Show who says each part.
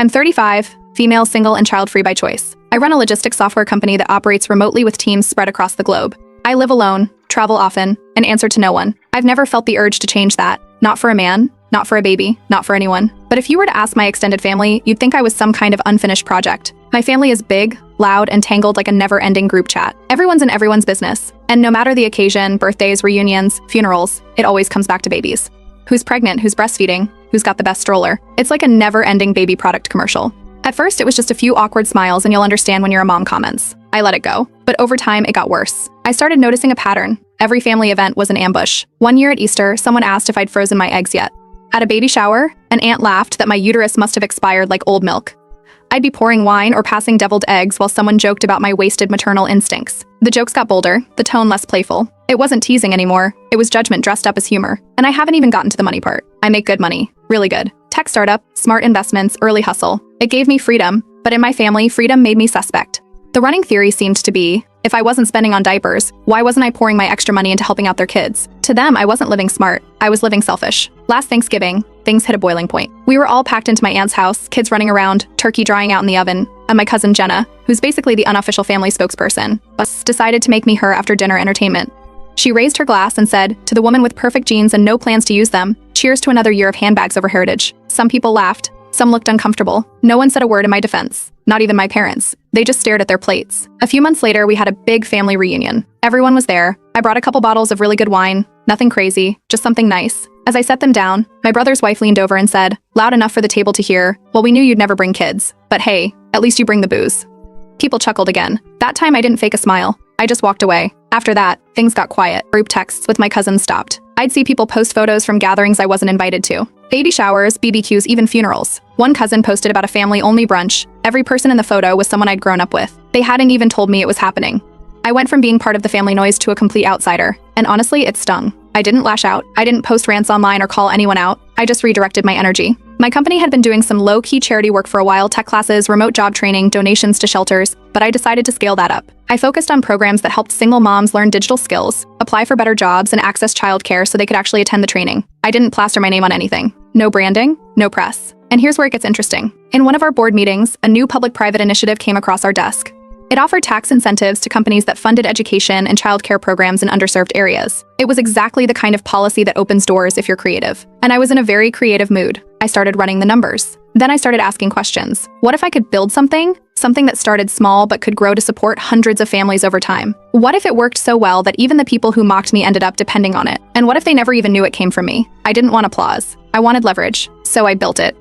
Speaker 1: I'm 35, female, single, and child-free by choice. I run a logistics software company that operates remotely with teams spread across the globe. I live alone, travel often, and answer to no one. I've never felt the urge to change that. Not for a man, not for a baby, not for anyone. But if you were to ask my extended family, you'd think I was some kind of unfinished project. My family is big, loud, and tangled like a never-ending group chat. Everyone's in everyone's business. And no matter the occasion, birthdays, reunions, funerals, it always comes back to babies. Who's pregnant, who's breastfeeding, who's got the best stroller. It's like a never-ending baby product commercial. At first, it was just a few awkward smiles and you'll understand when you're a mom comments. I let it go. But over time, it got worse. I started noticing a pattern. Every family event was an ambush. One year at Easter, someone asked if I'd frozen my eggs yet. At a baby shower, an aunt laughed that my uterus must have expired like old milk. I'd be pouring wine or passing deviled eggs while someone joked about my wasted maternal instincts. The jokes got bolder, the tone less playful. It wasn't teasing anymore, it was judgment dressed up as humor. And I haven't even gotten to the money part. I make good money, really good. Tech startup, smart investments, early hustle. It gave me freedom, but in my family, freedom made me suspect. The running theory seemed to be, if I wasn't spending on diapers, why wasn't I pouring my extra money into helping out their kids? To them, I wasn't living smart, I was living selfish. Last Thanksgiving, things hit a boiling point. We were all packed into my aunt's house, kids running around, turkey drying out in the oven, and my cousin Jenna, who's basically the unofficial family spokesperson, decided to make me her after dinner entertainment. She raised her glass and said, to the woman with perfect genes and no plans to use them, cheers to another year of handbags over heritage. Some people laughed, some looked uncomfortable. No one said a word in my defense, not even my parents. They just stared at their plates. A few months later, we had a big family reunion. Everyone was there. I brought a couple bottles of really good wine, nothing crazy, just something nice. As I set them down, my brother's wife leaned over and said, loud enough for the table to hear, well, we knew you'd never bring kids, but hey, at least you bring the booze. People chuckled again. That time I didn't fake a smile. I just walked away. After that, things got quiet. Group texts with my cousins stopped. I'd see people post photos from gatherings I wasn't invited to. Baby showers, BBQs, even funerals. One cousin posted about a family-only brunch. Every person in the photo was someone I'd grown up with. They hadn't even told me it was happening. I went from being part of the family noise to a complete outsider. And honestly, it stung. I didn't lash out. I didn't post rants online or call anyone out. I just redirected my energy. My company had been doing some low-key charity work for a while, tech classes, remote job training, donations to shelters, but I decided to scale that up. I focused on programs that helped single moms learn digital skills, apply for better jobs, and access childcare so they could actually attend the training. I didn't plaster my name on anything. No branding, no press. And here's where it gets interesting. In one of our board meetings, a new public-private initiative came across our desk. It offered tax incentives to companies that funded education and childcare programs in underserved areas. It was exactly the kind of policy that opens doors if you're creative. And I was in a very creative mood. I started running the numbers. Then I started asking questions. What if I could build something? Something that started small but could grow to support hundreds of families over time. What if it worked so well that even the people who mocked me ended up depending on it? And what if they never even knew it came from me? I didn't want applause. I wanted leverage. So I built it.